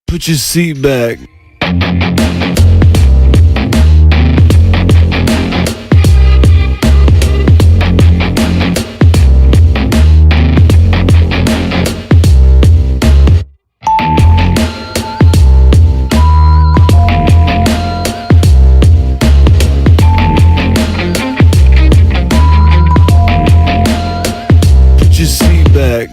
Put your seat back. Put your seat back.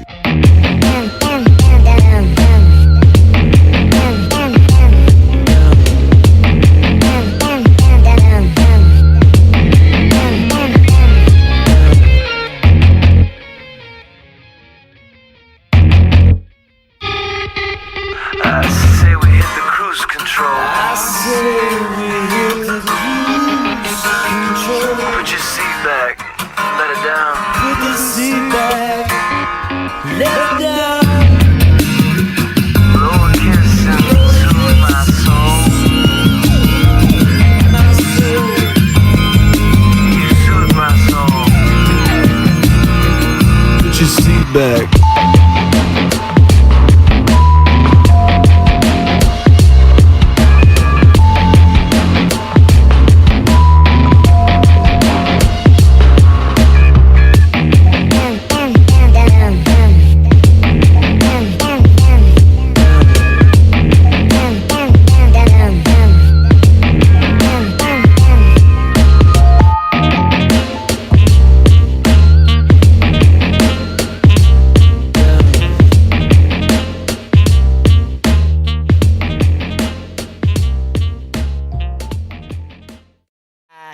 I say we hit the cruise control. I say we hit the cruise control. Put your seat back, let it down. Put the seat back. Let it down. Blow a kiss into my soul. My soul. You soothe my soul. Put your seat back.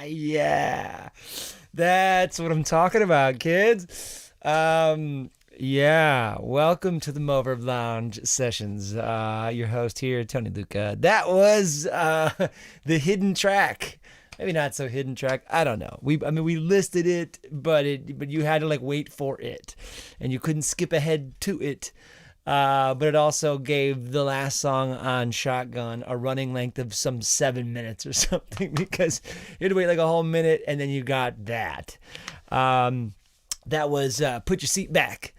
Yeah, that's what I'm talking about, kids. Yeah, welcome to the Moverb Lounge sessions. Your host here, Tony Lucca. That was the hidden track. Maybe not so hidden track. I don't know. We listed it, but you had to like wait for it, and you couldn't skip ahead to it. But it also gave the last song on Shotgun a running length of some 7 minutes or something, because you had to wait like a whole minute, and then you got that. That was Put Your Seat Back,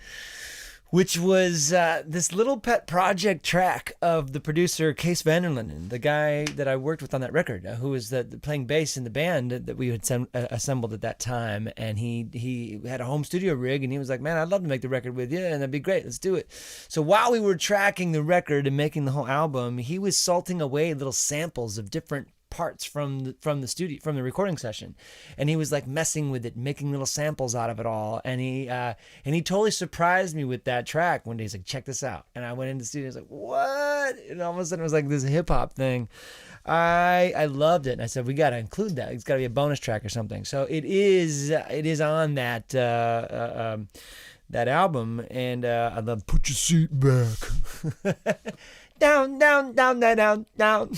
which was this little pet project track of the producer Case Vanderlinden, the guy that I worked with on that record, who was playing bass in the band that we had assembled at that time. And he had a home studio rig, and he was like, man, I'd love to make the record with you, and that'd be great. Let's do it. So while we were tracking the record and making the whole album, he was salting away little samples of different parts from the studio, from the recording session, and he was like messing with it, making little samples out of it all, and he totally surprised me with that track one day. He's like, check this out, and I went into the studio, I was like, what? And all of a sudden it was like this hip-hop thing. I loved it, and I said, we got to include that. It's got to be a bonus track or something. So it is on that that album, and I love Put Your Seat Back. Down, down, down, down, down, down.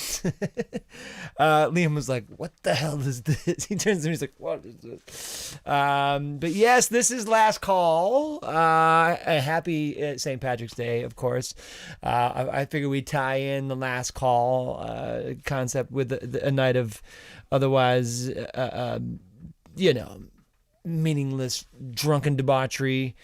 Liam was like, what the hell is this? He turns to me, he's like, what is this? But yes, this is Last Call. A happy St. Patrick's Day, of course. I figure we tie in the Last Call concept with a night of otherwise, meaningless drunken debauchery.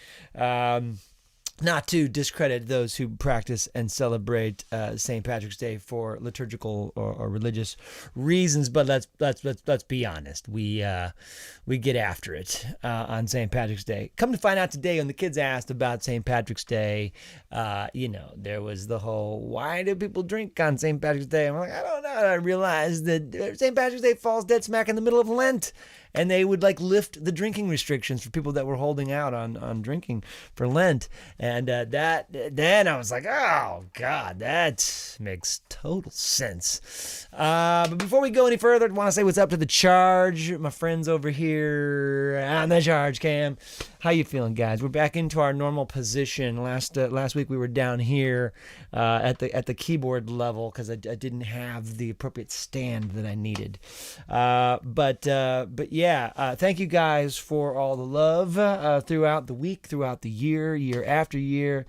Not to discredit those who practice and celebrate St. Patrick's Day for liturgical or religious reasons, but let's be honest. We get after it on St. Patrick's Day. Come to find out today, when the kids asked about St. Patrick's Day, there was the whole, why do people drink on St. Patrick's Day? I'm like, I don't know. I realized that St. Patrick's Day falls dead smack in the middle of Lent. And they would like lift the drinking restrictions for people that were holding out on drinking for Lent. And then I was like, oh God, that makes total sense. But before we go any further, I want to say what's up to the charge, my friends over here on the charge cam. How you feeling, guys? We're back into our normal position. Last week we were down here at the keyboard level because I didn't have the appropriate stand that I needed. But thank you guys for all the love throughout the week, throughout the year after year.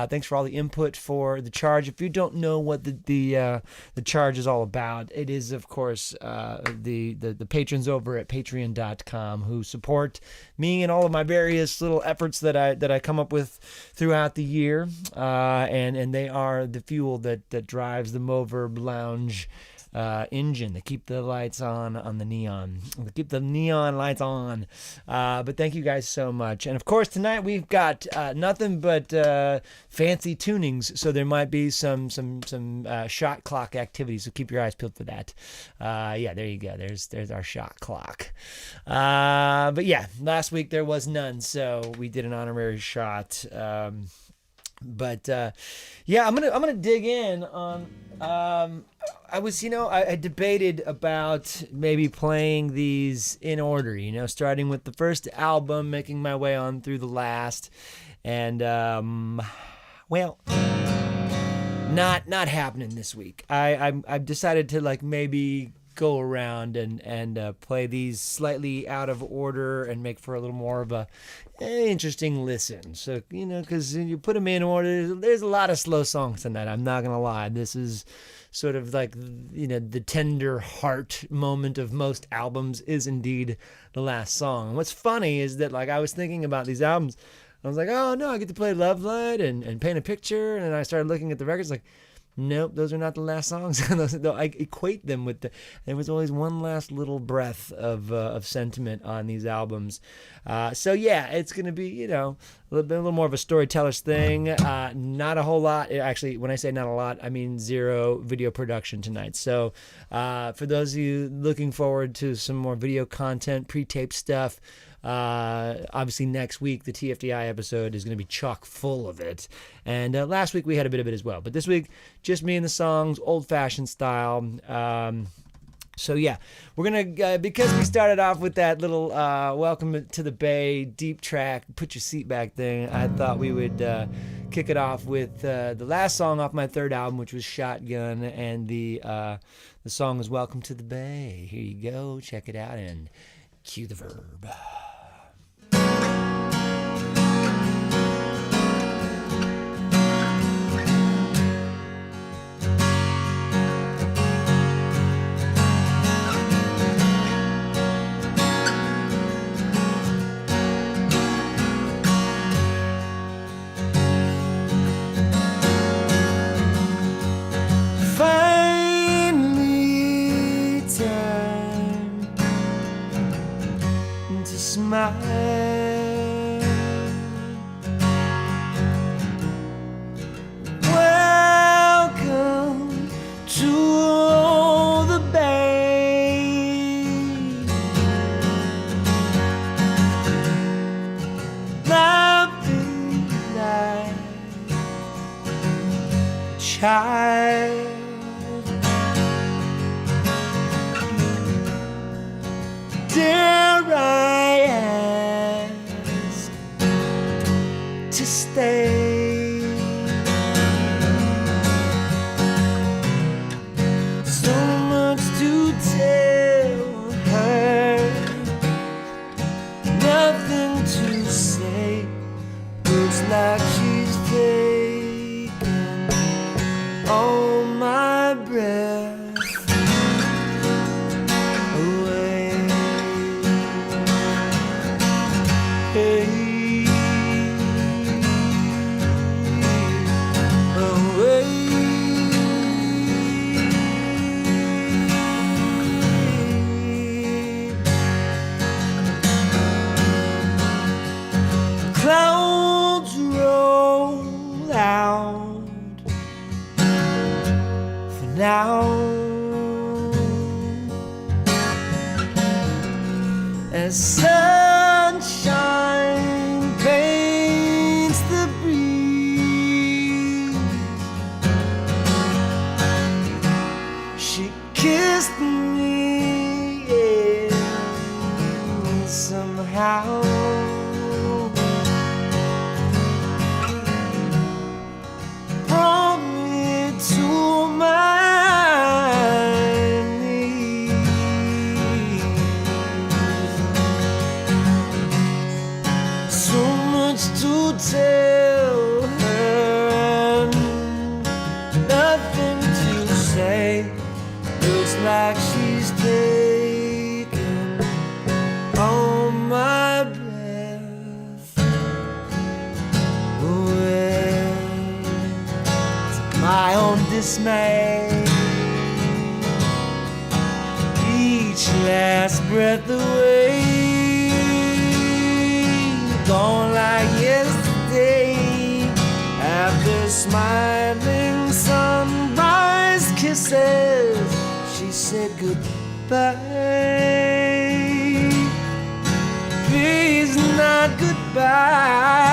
Thanks for all the input for the charge. If you don't know what the charge is all about, it is, of course, the patrons over at patreon.com who support me and all of my various little efforts that I come up with throughout the year, and they are the fuel that drives the Moverb Lounge engine. They keep the lights on the neon. They keep the neon lights on. But thank you guys so much. And of course, tonight we've got nothing but fancy tunings. So there might be some shot clock activity. So keep your eyes peeled for that. There you go. There's our shot clock. But yeah, last week there was none. So we did an honorary shot. I'm gonna dig in on. I debated about maybe playing these in order. Starting with the first album, making my way on through the last, and not happening this week. I've decided to maybe go around and play these slightly out of order and make for a little more of a interesting listen. So, because you put them in order, there's a lot of slow songs tonight. I'm not going to lie. This is sort of the tender heart moment of most albums is indeed the last song. And what's funny is that I was thinking about these albums. I was like, oh no, I get to play Love Light and Paint a Picture. And then I started looking at the records nope, those are not the last songs. I equate them with there was always one last little breath of sentiment on these albums. It's going to be, a little more of a storyteller's thing. Not a whole lot. Actually, when I say not a lot, I mean zero video production tonight. So for those of you looking forward to some more video content, pre-tape stuff, obviously next week the TFDI episode is going to be chock full of it, and last week we had a bit of it as well, but this week just me and the songs, old-fashioned style. We're gonna because we started off with that little welcome to the Bay deep track, put your seat back thing. I thought we would kick it off with the last song off my third album, which was Shotgun, and the song is Welcome to the Bay. Here you go, check it out, and cue the verb. Welcome to the Bay. Laughing like a child. Dare I ask to stay? So much to tell her, nothing to say. Looks like she's taking all my breath away. Hey, away. Clouds roll out for now, as sunshine paints the breeze. She kissed me, yeah, somehow. Brought me to my knees. tell her, and nothing to say. Looks like she's taking all my breath away. To my own dismay, each last breath away, gone like yesterday. After smiling sunrise kisses, she said goodbye. Please, not goodbye.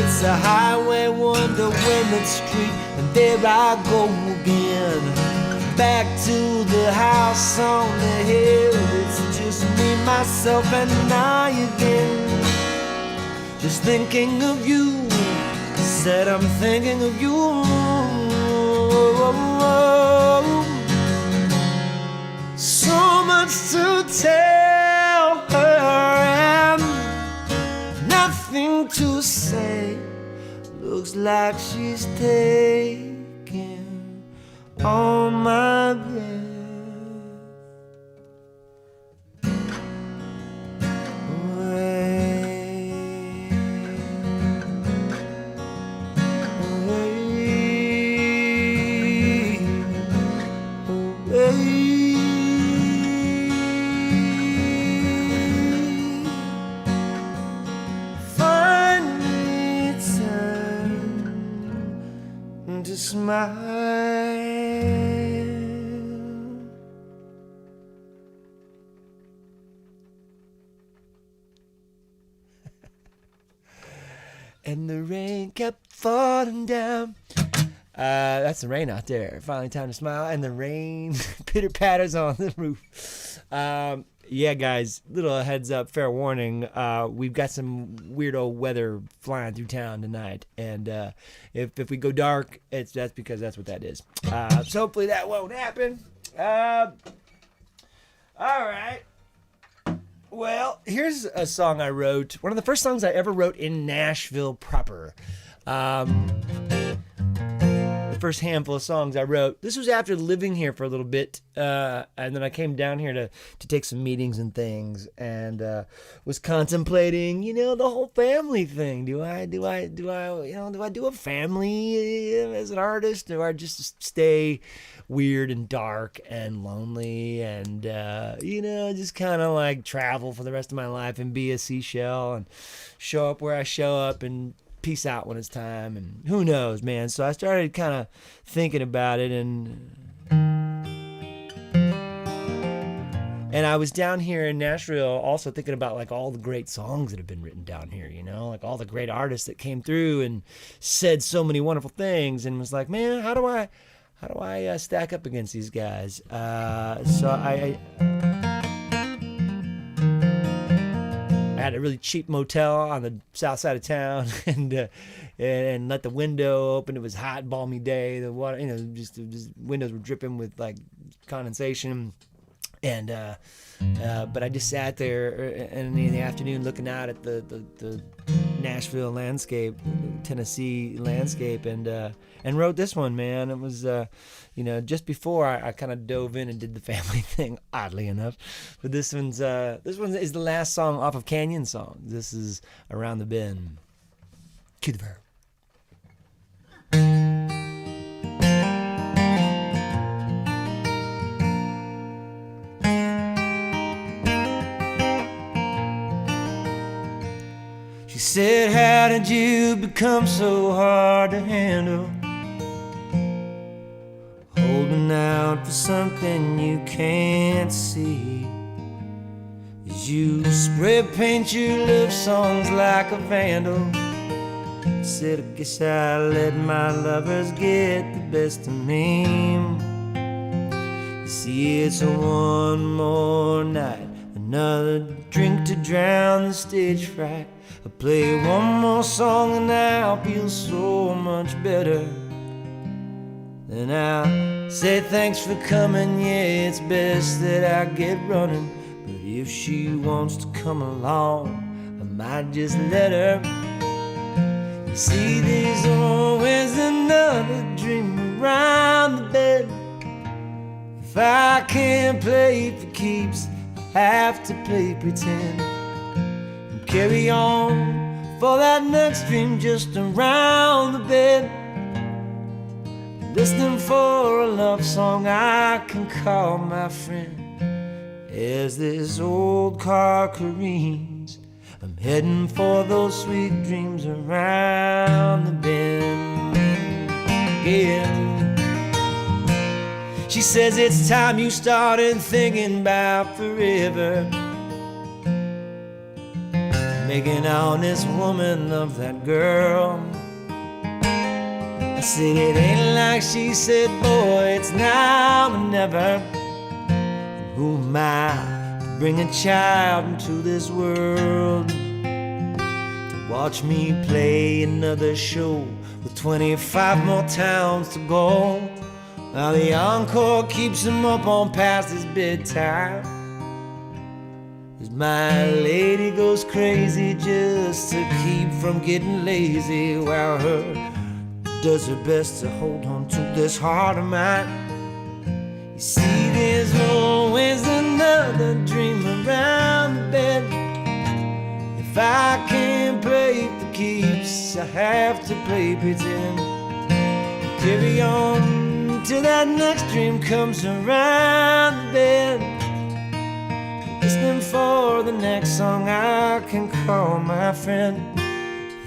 It's a highway, wonder when it's street, and there I go again, back to the house on the hill. It's just me, myself, and I again, just thinking of you. Said I'm thinking of you. So much to tell her and nothing to say. Looks like she's taking all my breath away. Finally turn to smile. And the rain kept falling down. That's the rain out there. Finally time to smile. And the rain pitter patters on the roof. Yeah, guys, little heads up, fair warning. We've got some weirdo weather flying through town tonight. And if we go dark, that's because that's what that is. So hopefully that won't happen. All right. Well, here's a song I wrote. One of the first songs I ever wrote in Nashville proper. The first handful of songs I wrote. This was after living here for a little bit, and then I came down here to take some meetings and things, and was contemplating, the whole family thing. Do I do a family as an artist, or do I just stay weird and dark and lonely and just kind of like travel for the rest of my life and be a seashell and show up where I show up and peace out when it's time, and who knows, man. So I started kind of thinking about it, and I was down here in Nashville also thinking about like all the great songs that have been written down here, like all the great artists that came through and said so many wonderful things, and was like, man, how do I stack up against these guys? So I had a really cheap motel on the south side of town, and let the window open. It was a hot, balmy day. The water, just windows were dripping with like condensation, and but I just sat there in the afternoon looking out at the Nashville landscape, Tennessee landscape, and wrote this one, man. It was just before I kind of dove in and did the family thing, oddly enough. But this one is the last song off of Canyon Song. This is Around the Bend. Cue the verb. She said, how did you become so hard to handle? Holding out for something you can't see. As you spray paint your love songs like a vandal. I said, I guess I let my lovers get the best of me. See, it's one more night, another drink to drown the stage fright. I play one more song and I'll feel so much better. Then I'll say thanks for coming, yeah, it's best that I get running. But if she wants to come along, I might just let her. You see, there's always another dream around the bed. If I can't play for keeps, I have to play pretend and carry on for that next dream just around the bed. Listening for a love song I can call my friend. As this old car careens, I'm heading for those sweet dreams around the bend again. She says it's time you started thinking about forever, making an honest woman of that girl. I said it ain't like she said, boy, it's now or never. And who am I to bring a child into this world to watch me play another show with 25 more towns to go? Now the encore keeps him up on past his bedtime, as my lady goes crazy just to keep from getting lazy, while her does her best to hold on to this heart of mine. You see, there's always another dream around the bed. If I can't play for keeps, I have to play pretend. Carry on till that next dream comes around the bed. Listening for the next song I can call my friend.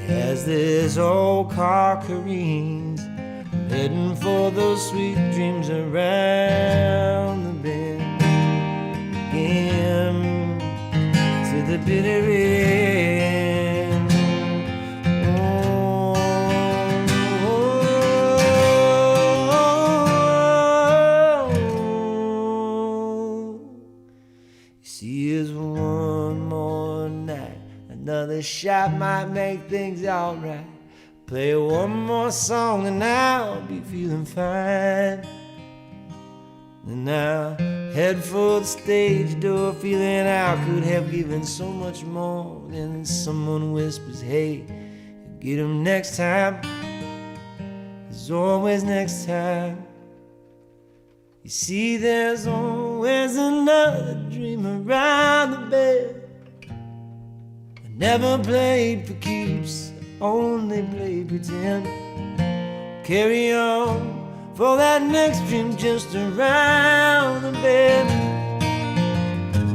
As this old car careens, I'm heading for those sweet dreams around the bend again, to the bitter end. Oh, you see, it's one more night, another shot might make things alright. Play one more song and I'll be feeling fine. And I'll head for the stage door, feeling I could have given so much more. Then someone whispers, hey, get 'em next time. There's always next time. You see, there's always another dream around the bed. Never played for keeps, only played pretend. Carry on for that next dream just around the bend.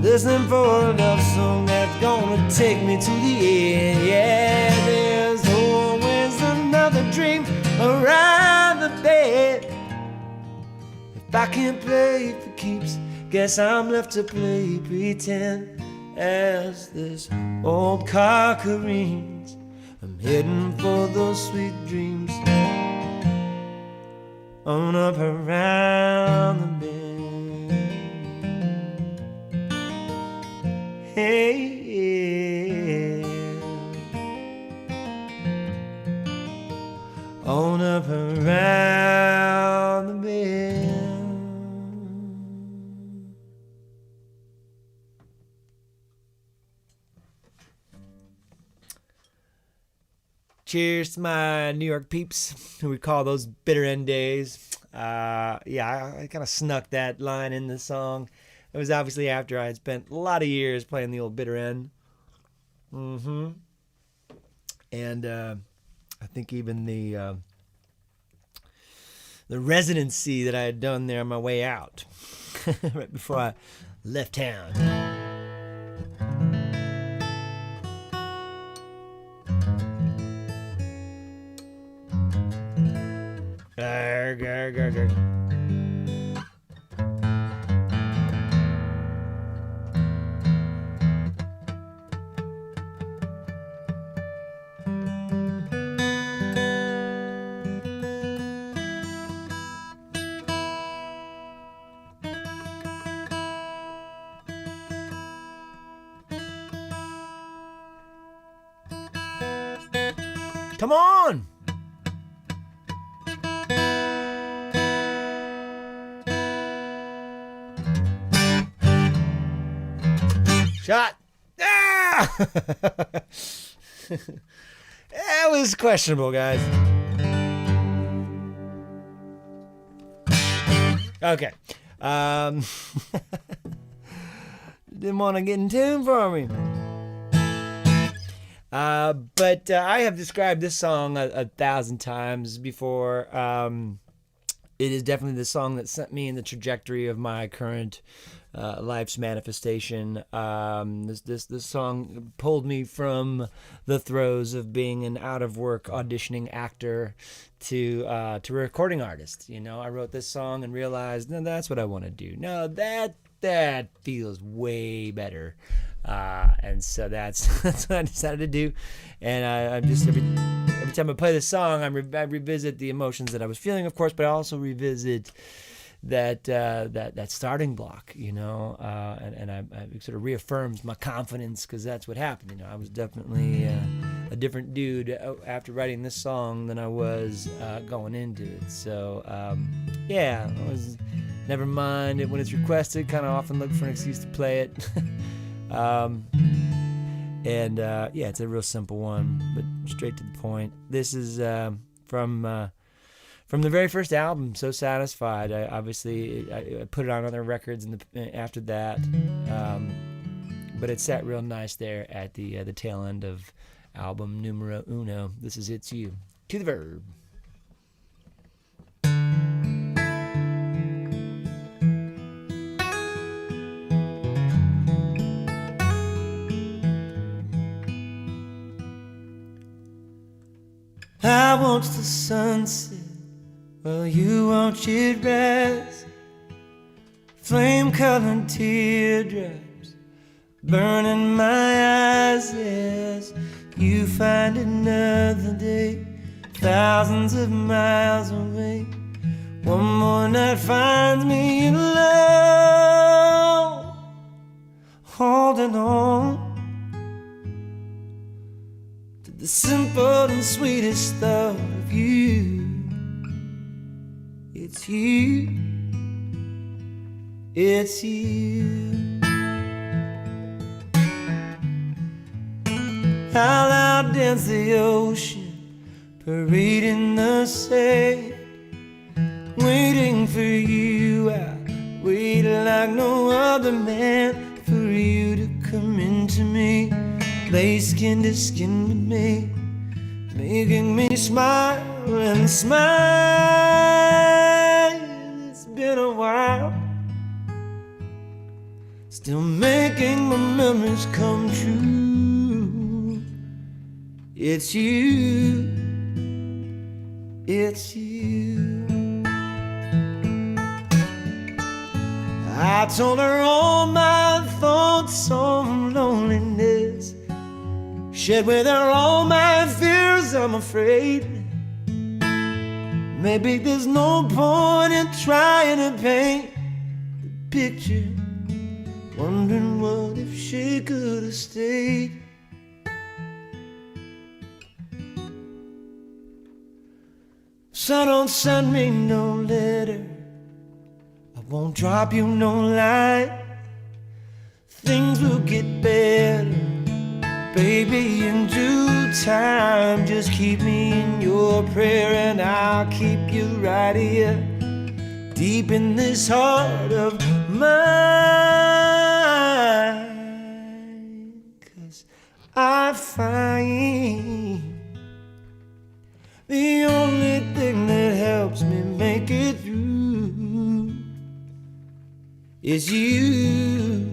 Listening for a love song that's gonna take me to the end. Yeah, there's always another dream around the bed. If I can't play for keeps, guess I'm left to play pretend. As this old car careens, I'm heading for those sweet dreams on up around the bend. Hey, yeah. On up around the bend. Cheers to my New York peeps who recall those bitter end days. I kind of snuck that line in the song. It was obviously after I had spent a lot of years playing the old bitter end. And I think even the residency that I had done there on my way out, right before I left town. Arg, arg, arg, arg. Come on! Shot! Ah! That was questionable, guys. Okay. Didn't want to get in tune for me. But I have described this song a 1,000 times before. It is definitely the song that sent me in the trajectory of my current life's manifestation. This song pulled me from the throes of being an out of work auditioning actor to a recording artist. You know, I wrote this song and realized, no, that's what I want to do. No, that feels way better. And so that's what I decided to do. And I'm just every time I play this song, I revisit the emotions that I was feeling, of course, but I also revisit that starting block, you know, and I sort of reaffirms my confidence, because that's what happened. You know, I was definitely a different dude after writing this song than I was going into it. So yeah, I was never mind it when it's requested. Kind of often look for an excuse to play it. Yeah, it's a real simple one, but straight to the point. This is from the very first album, So Satisfied. I put it on other records after that, but it sat real nice there at the tail end of album numero uno. This is It's You. To the verb. I watch the sunset while you watch it rise. Flame-colored teardrops burning my eyes as you find another day, thousands of miles away. One more night finds me alone, holding on to the simple and sweetest thought of you. It's you, it's you. I'll outdance the ocean, parading the sand, waiting for you. I wait like no other man for you to come into me, lay skin to skin with me, making me smile and smile. It's been a while, still making my memories come true. It's you, it's you. I told her all my thoughts on loneliness, shared with her all my fears, I'm afraid. Maybe there's no point in trying to paint the picture, wondering what if she could have stayed. So don't send me no letter, I won't drop you no line. Things will get better, baby, in due time. Just keep me in your prayer and I'll keep you right here, deep in this heart of mine. 'Cause I find the only thing that helps me make it through is you.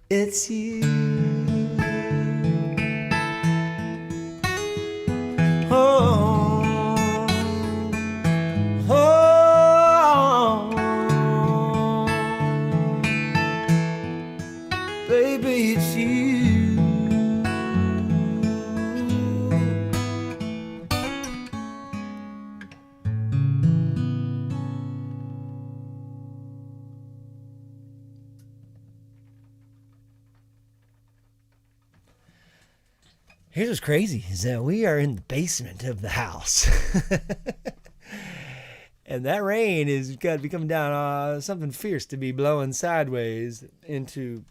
It's you. Oh, oh, baby, it's you. Here's what's crazy is that we are in the basement of the house. And that rain is got to be coming down, something fierce to be blowing sideways into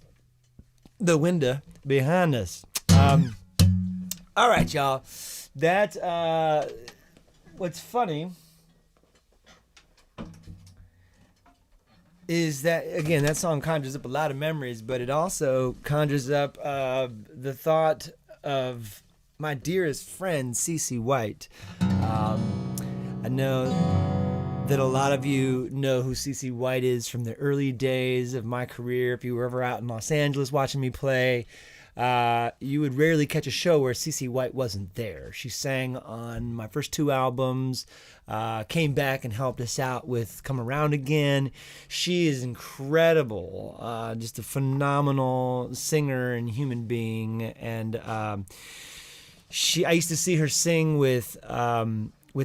the window behind us. All right, y'all. That, what's funny is that, again, that song conjures up a lot of memories, but it also conjures up the thought of my dearest friend, Cece White. I know that a lot of you know who Cece White is from the early days of my career. If you were ever out in Los Angeles watching me play, you would rarely catch a show where Cece White wasn't there. She sang on my first 2 albums, came back and helped us out with Come Around Again. She is incredible, just a phenomenal singer and human being. And I used to see her sing with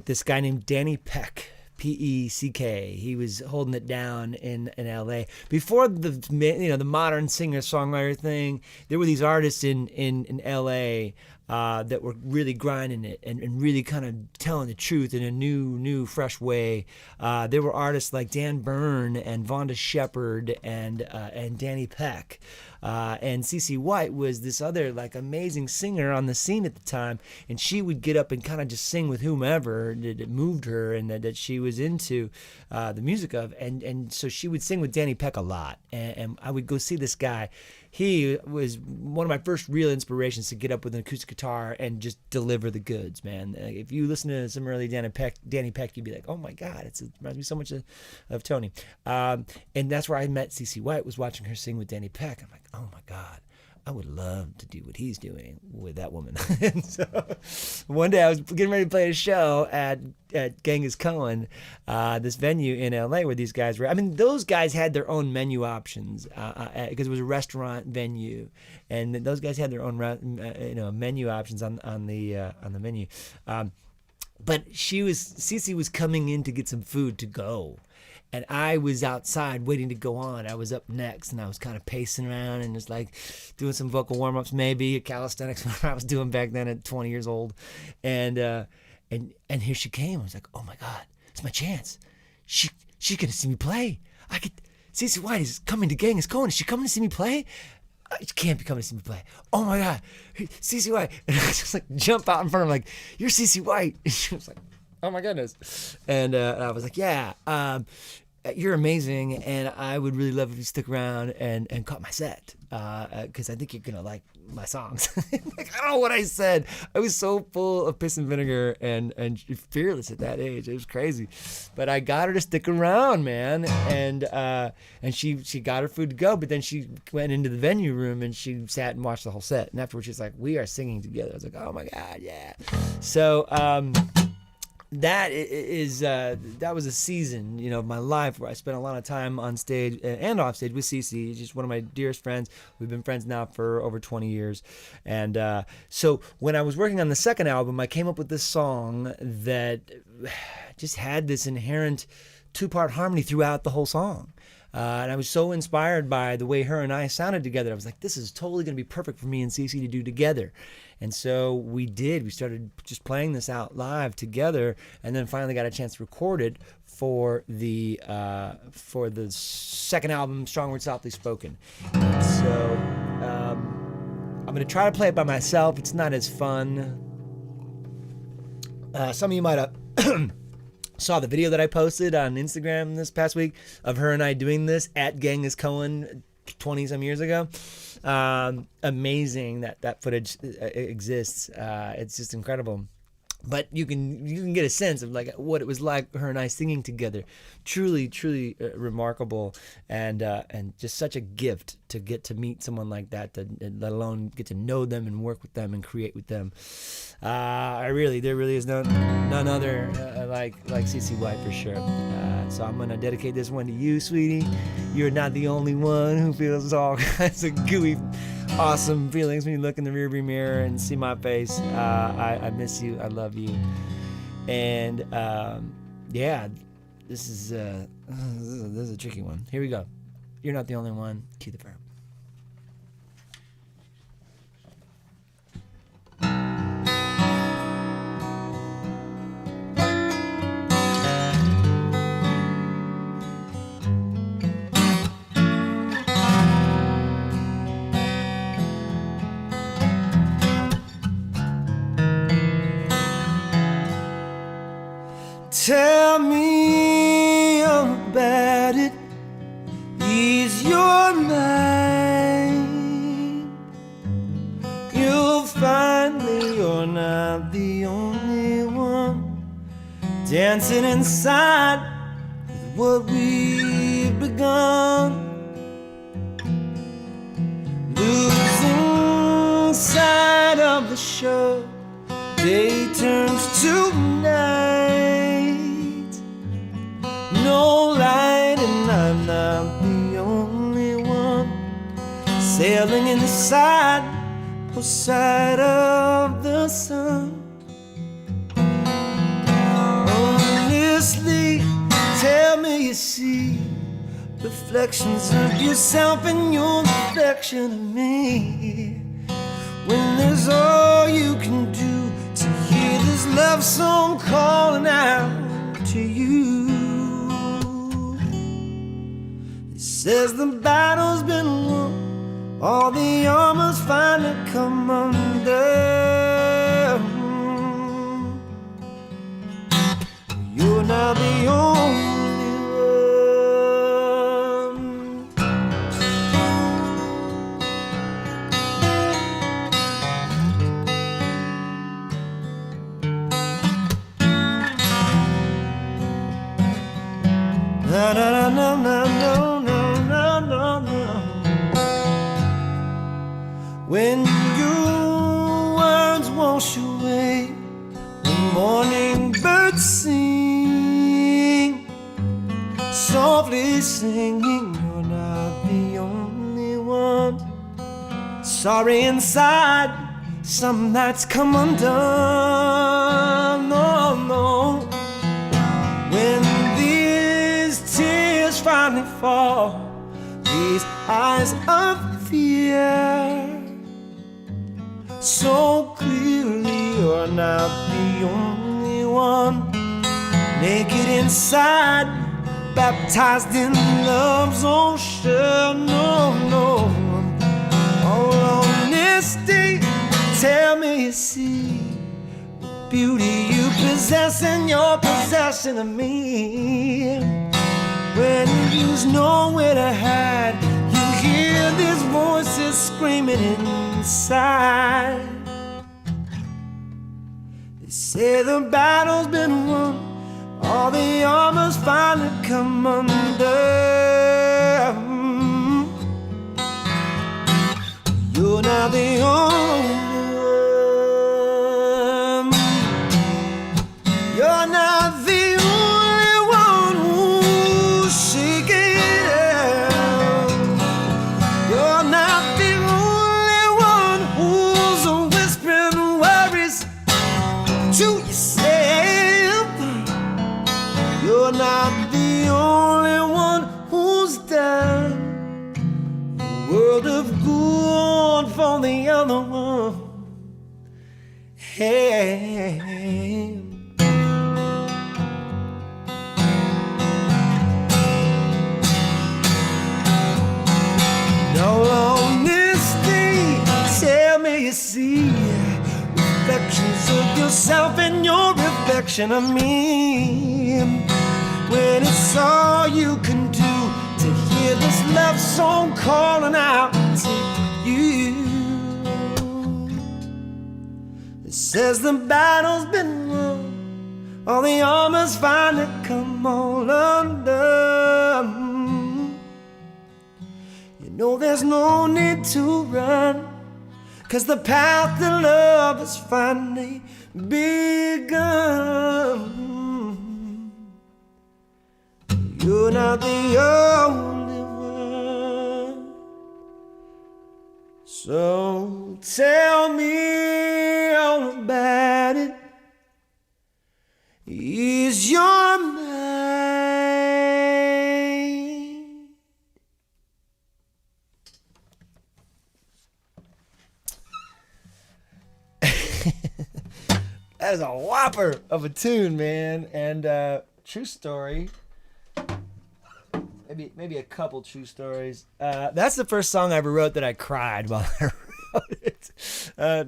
this guy named Danny Peck. P-E-C-K. He was holding it down in L.A. Before the modern singer-songwriter thing, there were these artists in L.A. That were really grinding it and really kind of telling the truth in a new, fresh way. There were artists like Dan Byrne and Vonda Shepard and Danny Peck. And Cece White was this other like amazing singer on the scene at the time, and she would get up and kind of just sing with whomever that moved her and that she was into the music of, and so she would sing with Danny Peck a lot, and I would go see this guy. He was one of my first real inspirations to get up with an acoustic guitar and just deliver the goods, man. If you listen to some early Danny Peck, you'd be like, oh my God, it reminds me so much of Tony. And that's where I met Cece White, was watching her sing with Danny Peck. I'm like, oh my God, I would love to do what he's doing with that woman. And so one day I was getting ready to play a show at Genghis Cohen, this venue in LA where these guys were. I mean, those guys had their own menu options because it was a restaurant venue, and those guys had their own menu options on the menu. But Cece was coming in to get some food to go. And I was outside waiting to go on. I was up next, and I was kind of pacing around and just like doing some vocal warm-ups, maybe calisthenics, what I was doing back then at 20 years old. And here she came. I was like, oh my God, it's my chance. She's gonna see me play. Cece White is coming to Genghis Cohen. Is she coming to see me play? She can't be coming to see me play. Oh my God, Cece White. And I just like jump out in front of her like, you're Cece White. And she was like, oh my goodness. And I was like, yeah. You're amazing, and I would really love if you stick around and caught my set, because I think you're gonna like my songs. Like, I don't know what I said. I was so full of piss and vinegar and fearless at that age. It was crazy, but I got her to stick around, man, and she got her food to go. But then she went into the venue room and she sat and watched the whole set. And afterwards, she's like, "We are singing together." I was like, "Oh my God, yeah!" So. That was a season, of my life where I spent a lot of time on stage and off stage with Cece. She's just one of my dearest friends. We've been friends now for over 20 years. And so when I was working on the second album, I came up with this song that just had this inherent 2-part harmony throughout the whole song. And I was so inspired by the way her and I sounded together. I was like, this is totally going to be perfect for me and Cece to do together. And so we did. We started just playing this out live together, and then finally got a chance to record it for the second album, Strong Word Softly Spoken. And so I'm going to try to play it by myself. It's not as fun. Some of you might have saw the video that I posted on Instagram this past week of her and I doing this at Genghis Cohen 20-some years ago. Amazing that footage exists. It's just incredible. But you can get a sense of like what it was like her and I singing together. Truly remarkable, and just such a gift to get to meet someone like that, let alone get to know them and work with them and create with them. There really is none other like Cece White for sure. So I'm gonna dedicate this one to you, sweetie. You're not the only one who feels all kinds of gooey, awesome feelings when you look in the rearview mirror and see my face. I miss you. I love you. And this is a tricky one. Here we go. You're not the only one. Cue the verb. dancing inside with what we've begun, losing sight of the show. Day turns to night, no light, and I'm not the only one sailing in the side or side of the sun. Honestly, tell me you see reflections of yourself and your reflection of me, when there's all you can do to hear this love song calling out to you. It says the battle's been won, all the armor's finally come undone. You're not the only one. No, no, no, no, no, no, no, no. When your words wash away, the morning birds sing, softly singing, you're not the only one. Sorry inside, some nights come undone. No, no. When these tears finally fall, these eyes of fear, so clearly you're not the only one. Naked inside, baptized in love's ocean. No, no. All on this day, tell me you see the beauty you possess in your possession of me. When there's nowhere to hide, you hear these voices screaming inside. They say the battle's been won, all the armor's finally come undone. You're not the only one. You're not the only one who's shaking out. You're not the only one who's whispering worries to yourself. You're not the only one who's down. A world of good for the other one. Hey. No honesty, tell me you see reflections of yourself and your reflection of me, when it's all you can do to hear this love song calling out to you. It says the battle's been won, all the armor's finally come all undone. You know there's no need to run, 'cause the path to love has finally begun. You're not the only one. So tell me all about it. Is your mind? That is a whopper of a tune, man. And true story. Maybe a couple true stories. That's the first song I ever wrote that I cried while I wrote it.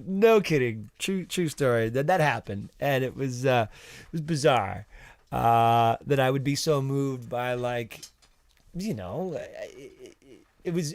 No kidding. True story. That happened, and it was bizarre that I would be so moved by, like, you know, it was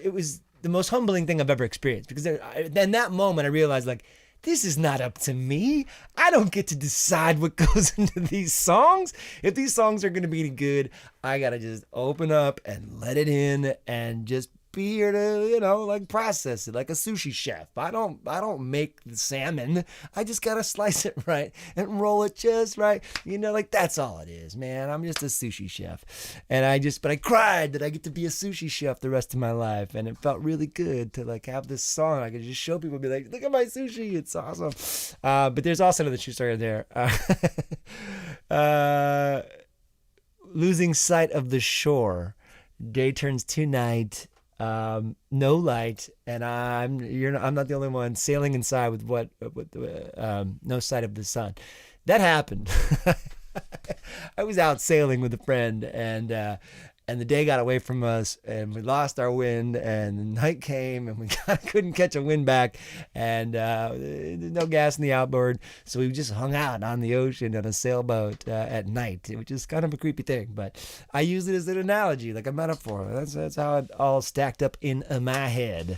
the most humbling thing I've ever experienced, because in that moment I realized, like, this is not up to me. I don't get to decide what goes into these songs. If these songs are going to be any good, I got to just open up and let it in and just be here to, like process it like a sushi chef. I don't make the salmon. I just gotta slice it right and roll it just right. Like that's all it is, man. I'm just a sushi chef. And but I cried that I get to be a sushi chef the rest of my life. And it felt really good to like have this song. I could just show people, be like, look at my sushi. It's awesome. But there's also another true story there. Losing sight of the shore. Day turns to night. No light, and I'm not the only one sailing inside with no sight of the sun. That happened. I was out sailing with a friend, and the day got away from us, and we lost our wind, and the night came, and we couldn't catch a wind back, and no gas in the outboard, so we just hung out on the ocean on a sailboat at night, which is kind of a creepy thing, but I use it as an analogy, like a metaphor. That's how it all stacked up in my head.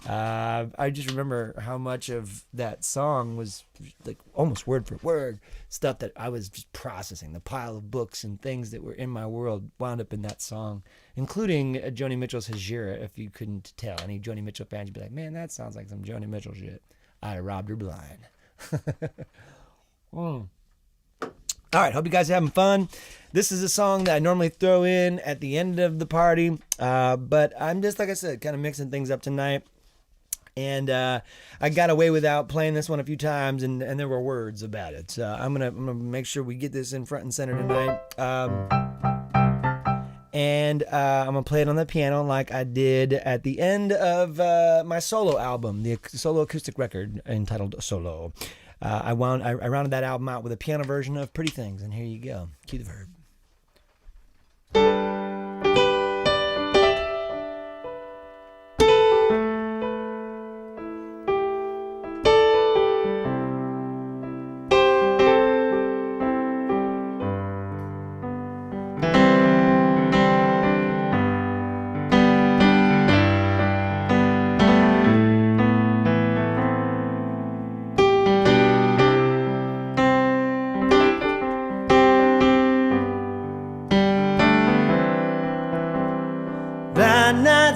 I just remember how much of that song was like almost word for word stuff that I was just processing. The pile of books and things that were in my world wound up in that song, including Joni Mitchell's Hejira. If you couldn't tell, any Joni Mitchell fans would be like, man, that sounds like some Joni Mitchell shit. I robbed her blind. All right, hope you guys are having fun. This is a song that I normally throw in at the end of the party, but I'm just, like I said, kind of mixing things up tonight. And I got away without playing this one a few times, and there were words about it. So I'm gonna make sure we get this in front and center tonight. And I'm gonna play it on the piano like I did at the end of my solo album, the solo acoustic record entitled Solo. I rounded that album out with a piano version of Pretty Things, and here you go. Cue the verb.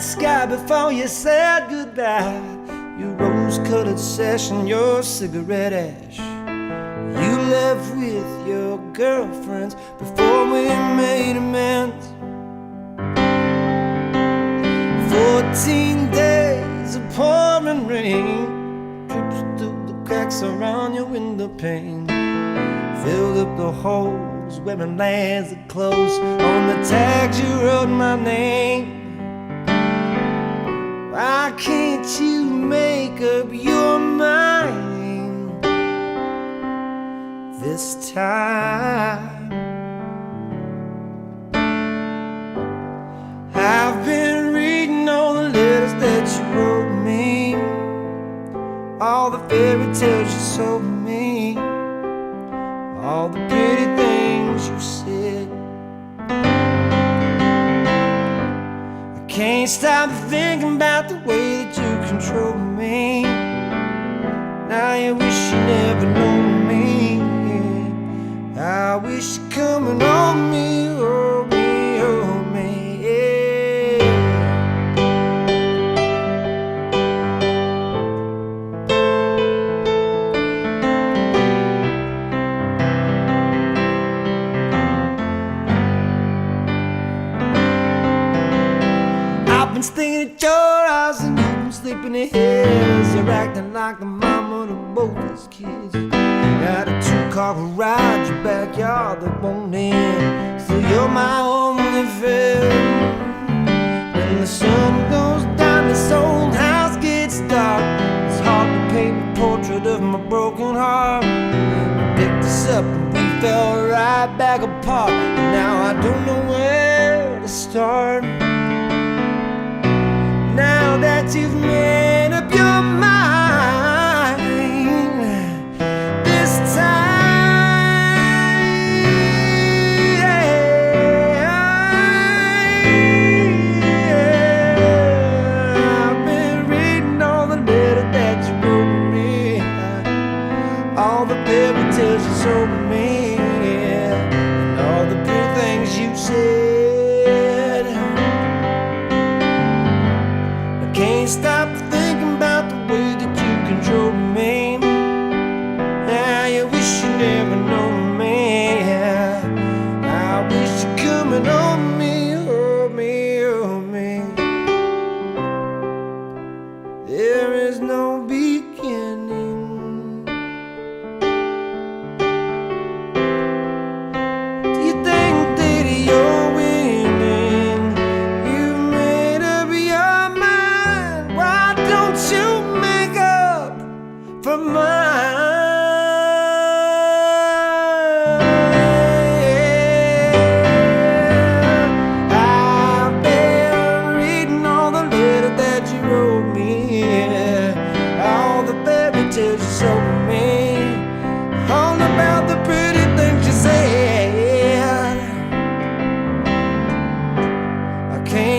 Sky before you said goodbye, your rose-colored session, your cigarette ash. You left with your girlfriends before we made amends. 14 days of pouring rain drips through the cracks around your window pane, filled up the holes wearing lands that close on the tags you wrote my name. Why can't you make up your mind this time? I've been reading all the letters that you wrote me, all the fairy tales you sold me, all the pretty things you said. Can't stop thinking about the way that you control me. Now you wish you never known me. I wish you come and hold me, hold me, hold me, yeah. I've been staying at your house and you've been sleeping in his. You're acting like the mama to both his kids. Got a 2-car garage, your backyard that won't end. Still you're my only friend. When the sun goes down, this old house gets dark. It's hard to paint a portrait of my broken heart. You picked us up and we fell right back apart. And now I don't know where to start. Now that you've made up your mind, this time, I've been reading all the letters that you wrote me.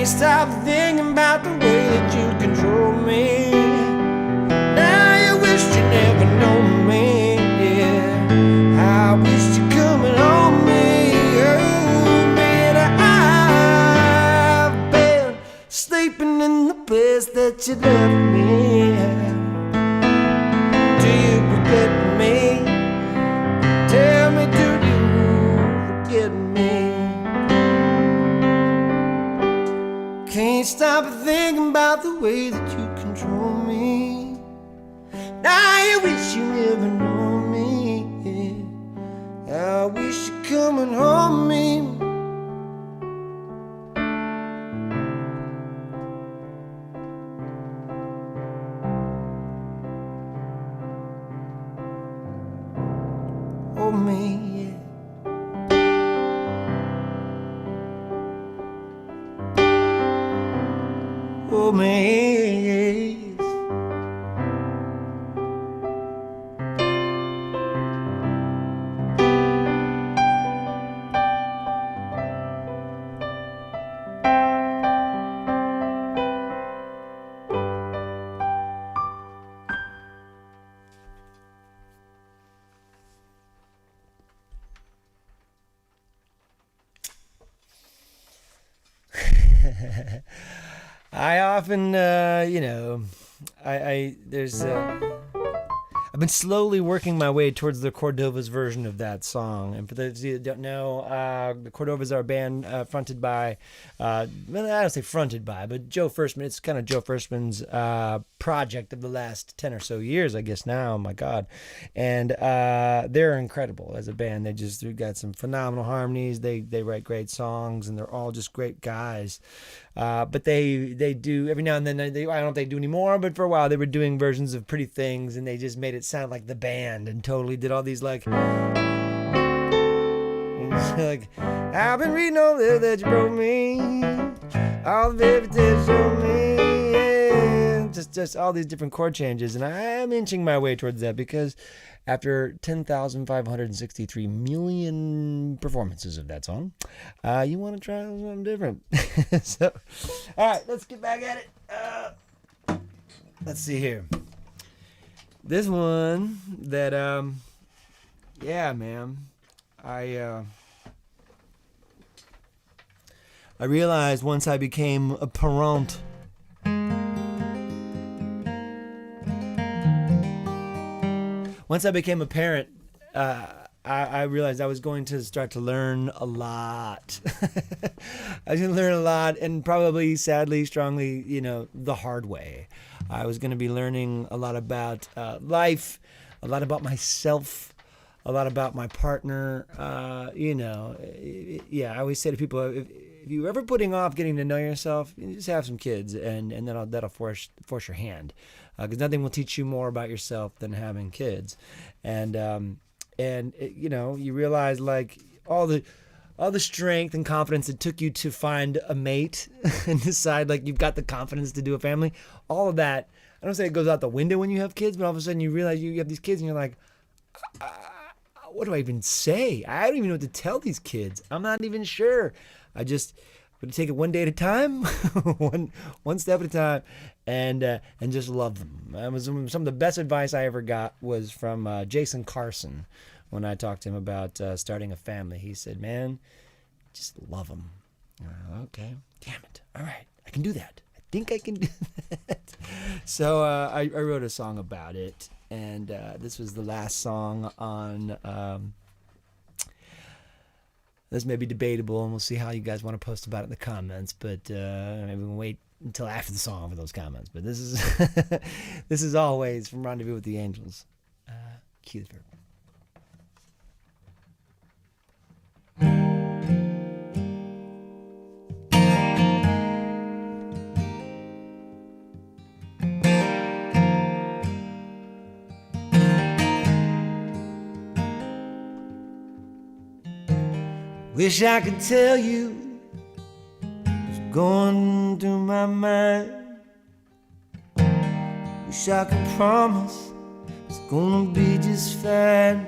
Can't stop thinking about the way that you control me. Now you wish you never known me. Yeah, I wish you coming on me. Oh man, I've been sleeping in the place that you left me. Do you regret me? Tell me, do you forget me? Can't stop thinking about the way that you control me. Now you wish you never know me. Yeah. I wish you coming home me. Oh me, yeah. Oh me, yes. I often, I've been slowly working my way towards the Cordova's version of that song. And for those of you that don't know, the Cordovas are a band fronted by, well, I don't say fronted by, but Joe Firstman. It's kind of Joe Firstman's project of the last 10 or so years, I guess now. Oh my God. And they're incredible as a band. They've got some phenomenal harmonies. They write great songs, and they're all just great guys. But they do every now and then. I don't know if they do anymore, but for a while they were doing versions of Pretty Things, and they just made it sound like the band, and totally did all these like I've been reading all the that you wrote me, all the baby that you showed me, yeah. Just all these different chord changes, and I am inching my way towards that because after 10,563 million performances of that song, you want to try something different. So, all right, let's get back at it. Let's see here. This one that, yeah, man, I realized once I became a parent. Once I became a parent, I realized I was going to start to learn a lot. I was going to learn a lot, and probably, sadly, strongly, the hard way. I was going to be learning a lot about life, a lot about myself, a lot about my partner. Yeah, I always say to people, if you're ever putting off getting to know yourself, you just have some kids, and that'll force your hand. Because nothing will teach you more about yourself than having kids, and you realize like all the strength and confidence it took you to find a mate and decide like you've got the confidence to do a family. All of that, I don't say it goes out the window when you have kids, but all of a sudden you realize you have these kids and you're like, what do I even say? I don't even know what to tell these kids. I'm not even sure. I'm going to take it one day at a time, one step at a time, and just love them. That was some of the best advice I ever got was from Jason Carson when I talked to him about starting a family. He said, "Man, just love them." Okay, damn it. All right, I can do that. I think I can do that. So I wrote a song about it, and this was the last song on. This may be debatable, and we'll see how you guys want to post about it in the comments. But maybe we'll wait until after the song for those comments. But this is this is always from Rendezvous with the Angels. Cue the verb. Wish I could tell you what's going through my mind. Wish I could promise it's gonna be just fine.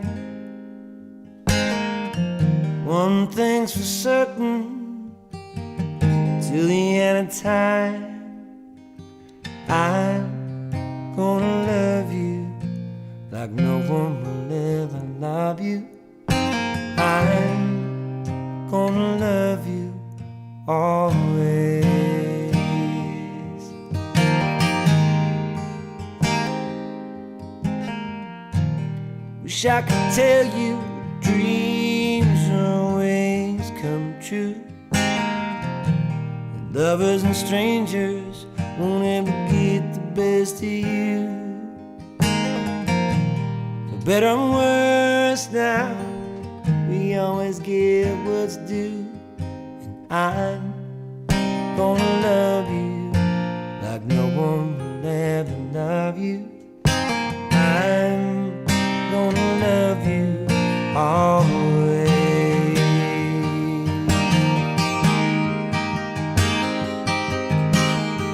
One thing's for certain, till the end kind of time. I'm gonna love you like no one will ever love you. I'm gonna love you always. Wish I could tell you dreams always come true. And lovers and strangers won't ever get the best of you. For better or worse now, we always get what's due. And I'm gonna love you like no one will ever love you. I'm gonna love you always.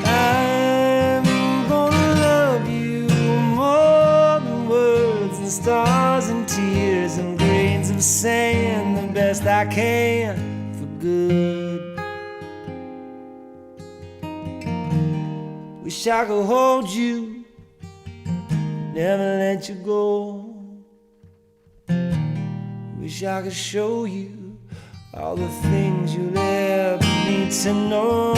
I'm gonna love you more than words and stars and tears and grains of sand, the best I can for good. Wish I could hold you, never let you go. Wish I could show you all the things you'll ever need to know.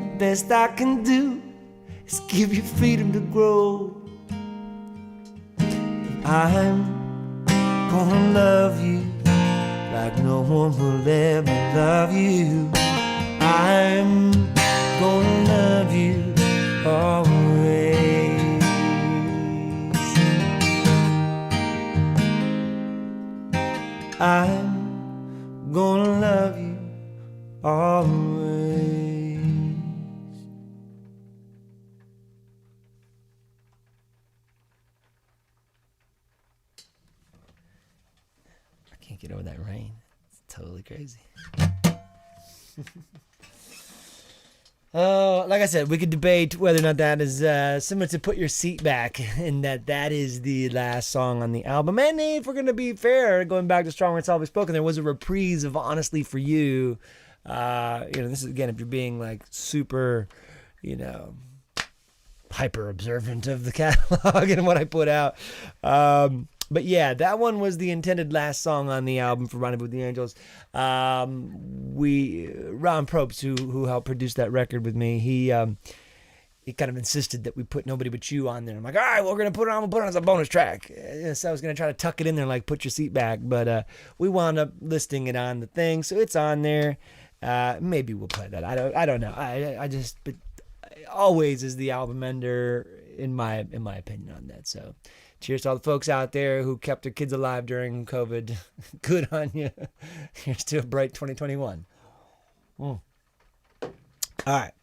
The best I can do is give you freedom to grow. I'm gonna love you like no one will ever love you. I'm gonna love you always. I'm gonna love you always. I can't get over that rain. It's totally crazy. Oh, like I said, we could debate whether or not that is similar to Put Your Seat Back, and that is the last song on the album. And if we're going to be fair, going back to Strong Words Always Spoken, there was a reprise of Honestly For You. This is, again, if you're being like super, hyper observant of the catalog and what I put out. But yeah, that one was the intended last song on the album for Rendezvous with the Angels. Ron Probst, who helped produce that record with me, he kind of insisted that we put Nobody But You on there. I'm like, all right, well, we're going to put it on. We'll put it on as a bonus track. So I was going to try to tuck it in there like Put Your Seat Back. But we wound up listing it on the thing. So it's on there. Maybe we'll play that. I don't know. But always is the album ender in my opinion on that. So cheers to all the folks out there who kept their kids alive during COVID. Good on you. Here's to a bright 2021. All right.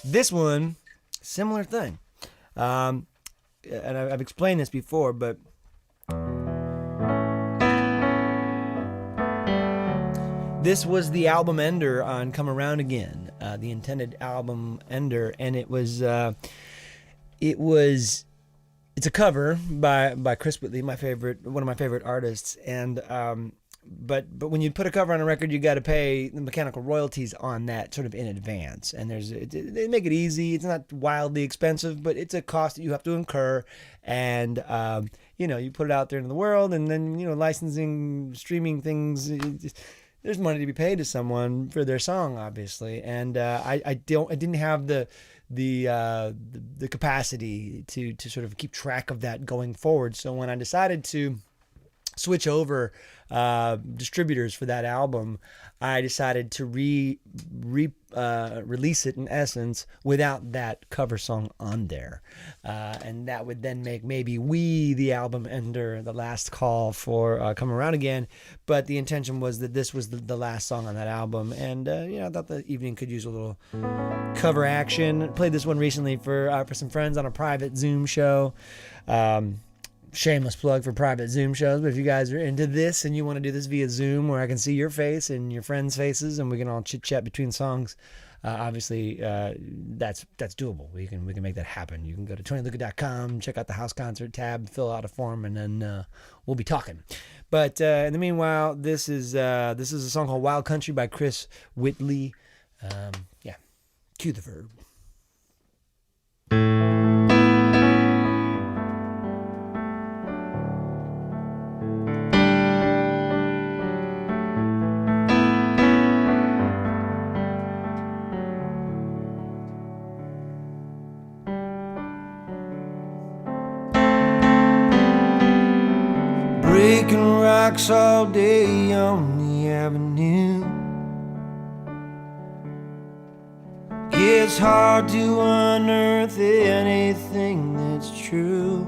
This one, similar thing. And I've explained this before, but this was the album ender on Come Around Again, the intended album ender, and it's a cover by Chris Whitley, one of my favorite artists, and but when you put a cover on a record, you got to pay the mechanical royalties on that sort of in advance, and they make it easy. It's not wildly expensive, but it's a cost that you have to incur, and you put it out there in the world, and then licensing, streaming things. There's money to be paid to someone for their song, obviously, and I didn't have the capacity to sort of keep track of that going forward. So when I decided to switch over distributors for that album, I decided to release it in essence without that cover song on there, and that would then make maybe We the album ender, the last call for Come Around Again. But the intention was that this was the last song on that album, and I thought the evening could use a little cover action. Played this one recently for some friends on a private Zoom show. Shameless plug for private Zoom shows, but if you guys are into this and you want to do this via Zoom where I can see your face and your friends' faces and we can all chit chat between songs, obviously that's doable. We can make that happen. You can go to TonyLuca.com, check out the house concert tab, fill out a form, and then we'll be talking. But in the meanwhile, this is a song called Wild Country by Chris Whitley. Yeah, cue the verb. Breaking rocks all day on the avenue. It's hard to unearth anything that's true.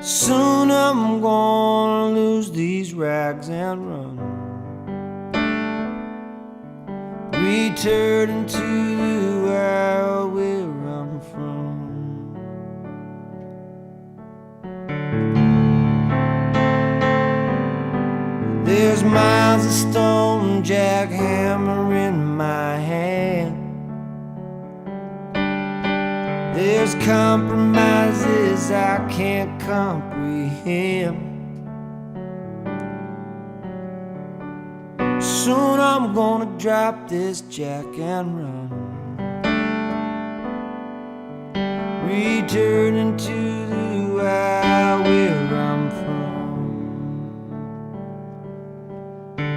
Soon I'm gonna lose these rags and run, returning to the world where I'm from. There's miles of stone jackhammer in my hand. There's compromises I can't comprehend. Soon I'm gonna drop this jack and run, returning to the wild where I'm from.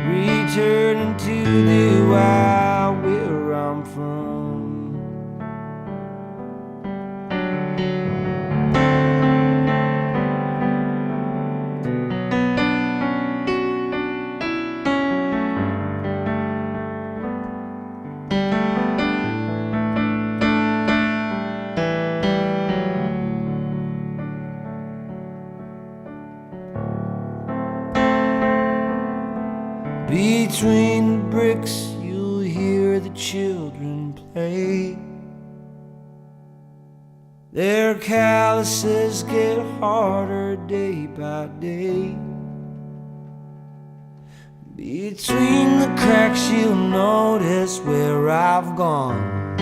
Returning to the wild where I'm from. Between the bricks you'll hear the children play. Their calluses get harder day by day. Between the cracks you'll notice where I've gone,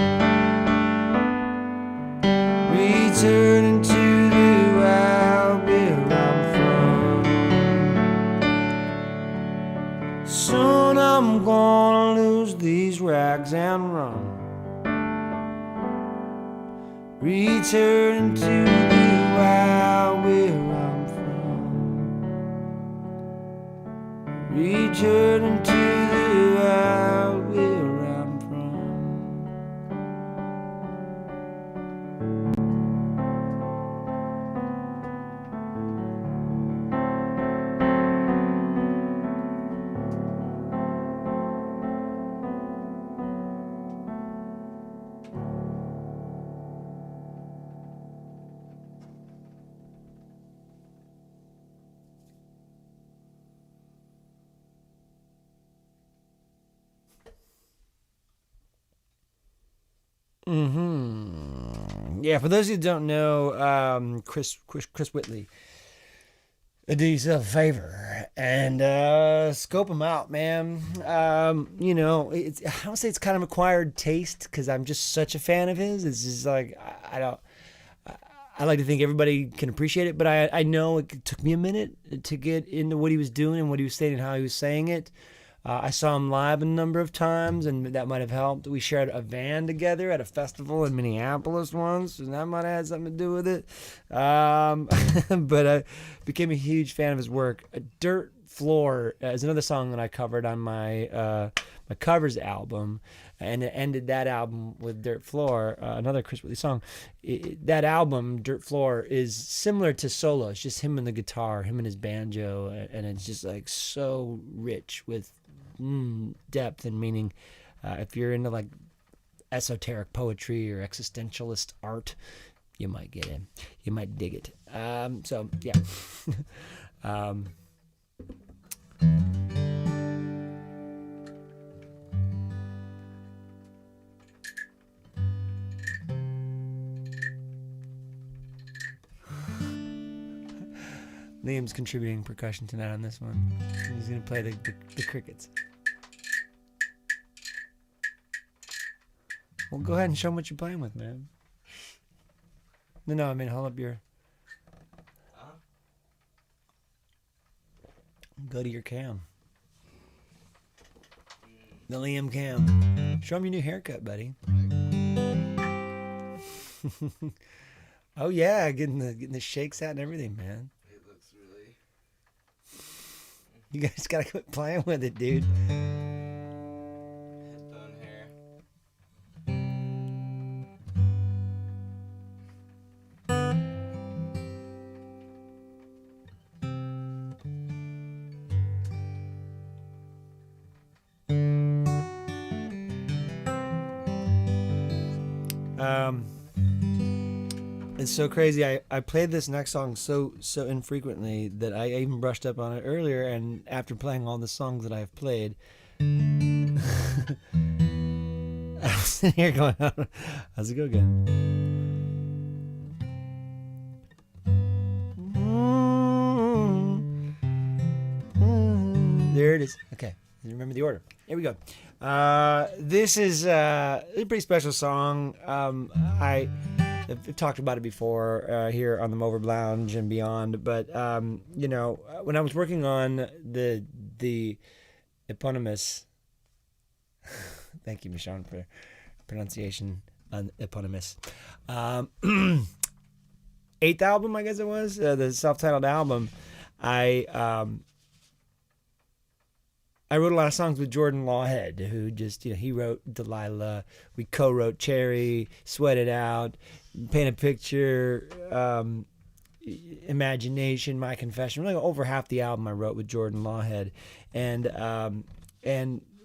returning to the wild where I'm from. Soon I'm gonna lose these rags and run, returning to the wild where I'm from. Returning to the wild where I'm from. Yeah, for those who don't know, Chris Whitley, do yourself a favor and scope him out, man. You know, I don't say it's kind of acquired taste because I'm just such a fan of his. It's just like I don't. I like to think everybody can appreciate it, but I know it took me a minute to get into what he was doing and what he was saying and how he was saying it. I saw him live a number of times, and that might have helped. We shared a van together at a festival in Minneapolis once, and that might have had something to do with it. But I became a huge fan of his work. Dirt Floor is another song that I covered on my my covers album, and it ended that album with Dirt Floor, another Chris Whitley song. That album, Dirt Floor, is similar to Solo. It's just him and the guitar, him and his banjo, and it's just like so rich with depth and meaning. If you're into like esoteric poetry or existentialist art, you might get in. You might dig it. So yeah. Liam's contributing percussion tonight on this one. He's gonna play the crickets. Well, go ahead and show him what you're playing with, man. No, I mean, hold up your... go to your cam. The Liam cam. Show him your new haircut, buddy. Oh yeah, getting the shakes out and everything, man. It looks really. You guys gotta quit playing with it, dude. Headphone hair. It's so crazy. I played this next song so infrequently that I even brushed up on it earlier, and after playing all the songs that I've played, I was sitting here going, how's it go again? There it is. Okay. Remember the order. Here we go. This is a pretty special song. I've talked about it before here on the Mover Lounge and beyond, but you know, when I was working on the eponymous, thank you, Michonne, for pronunciation on eponymous, 8th album, I guess it was, the self-titled album. I wrote a lot of songs with Jordan Lawhead, who just, you know, he wrote Delilah. We co-wrote Cherry, Sweat It Out, Paint a Picture, Imagination, My Confession. Really, over half the album I wrote with Jordan Lawhead. And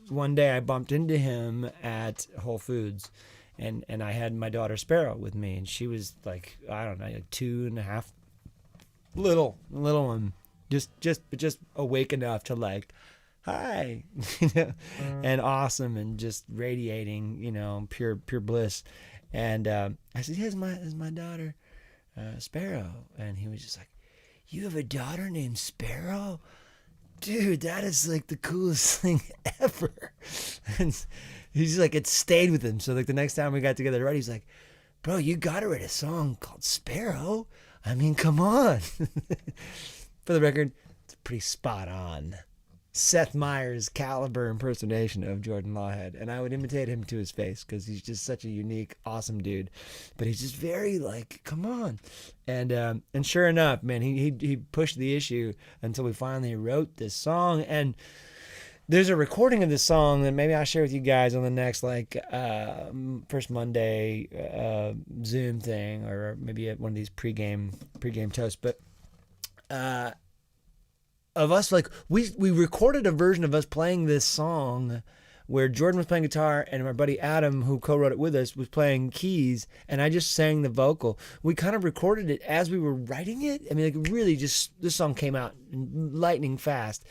one day I bumped into him at Whole Foods, and I had my daughter Sparrow with me, and she was like, I don't know, like 2.5, little one, just awake enough to like, hi, you know, and awesome, and just radiating, you know, pure bliss. And I said, "Here's my daughter, Sparrow," and he was just like, "You have a daughter named Sparrow? Dude, that is like the coolest thing ever." And he's like, it stayed with him. So like the next time we got together, right, he's like, "Bro, you got to write a song called Sparrow. I mean, come on." For the record, it's pretty spot on. Seth Meyers caliber impersonation of Jordan Lawhead, and I would imitate him to his face because he's just such a unique, awesome dude. But he's just very like, come on, and sure enough, man, he pushed the issue until we finally wrote this song. And there's a recording of this song that maybe I'll share with you guys on the next like first Monday Zoom thing, or maybe at one of these pregame toasts, but. Of us, like we recorded a version of us playing this song where Jordan was playing guitar and my buddy Adam, who co-wrote it with us, was playing keys, and I just sang the vocal. We kind of recorded it as we were writing it. I mean, like really just, this song came out lightning fast,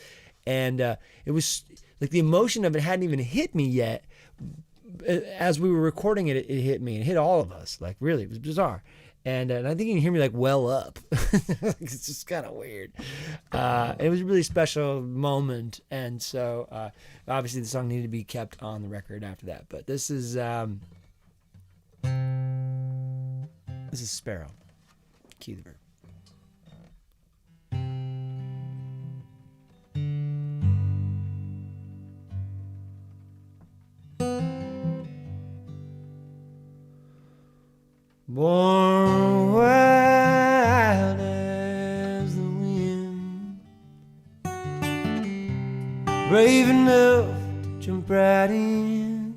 and it was like the emotion of it hadn't even hit me yet. As we were recording it, it hit me, and it hit all of us. Like really, it was bizarre. And I think you can hear me like well up. It's just kind of weird. It was a really special moment. And so obviously the song needed to be kept on the record after that. But this is Sparrow. Key the verb. Born wild as the wind, brave enough to jump right in,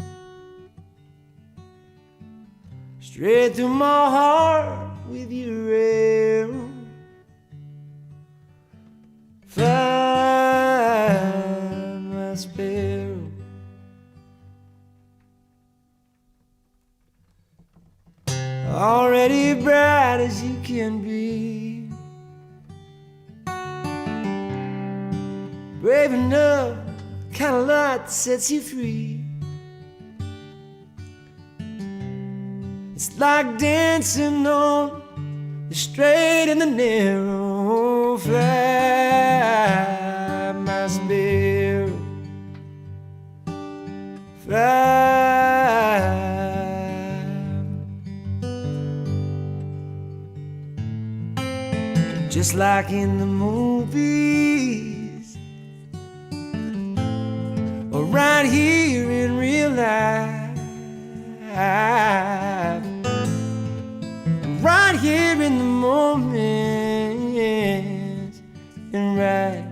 straight through my heart with your arrow, fly my sparrow. Already bright as you can be, brave enough, kind of light that sets you free. It's like dancing on the straight and the narrow. Fly, my sparrow, fly. Just like in the movies, right here in real life, right here in the moment, and right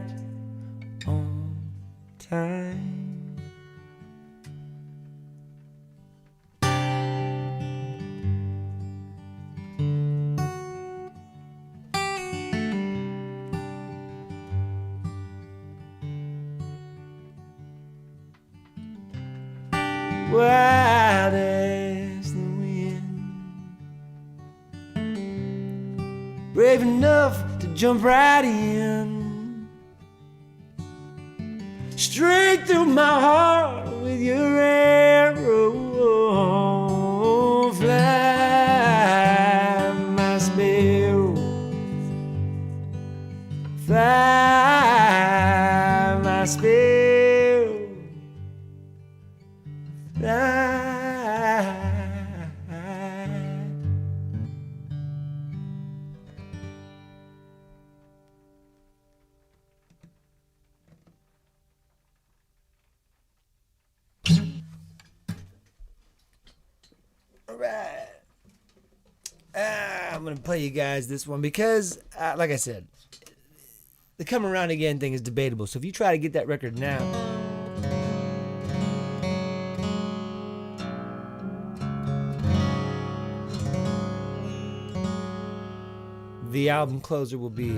on time. Wild as the wind, brave enough to jump right in, straight through my heart with your arrow. Fly my sparrow, fly my sparrow. Alright. I'm gonna play you guys this one because, like I said, the come around again thing is debatable. So if you try to get that record now, the album closer will be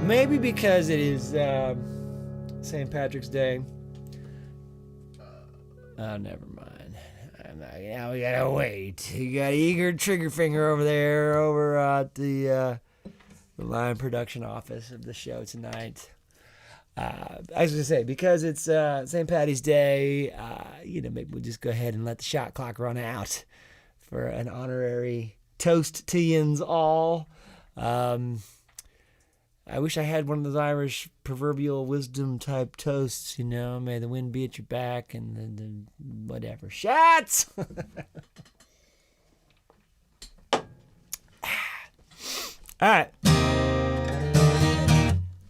maybe because it is St. Patrick's Day. Oh, never mind. Now we gotta wait. You got Eager Triggerfinger over there, over at the line production office of the show tonight. I was gonna say, because it's St. Patty's Day, maybe we'll just go ahead and let the shot clock run out for an honorary toast to yins all. I wish I had one of those Irish proverbial wisdom type toasts, may the wind be at your back and then whatever. Shots! All right.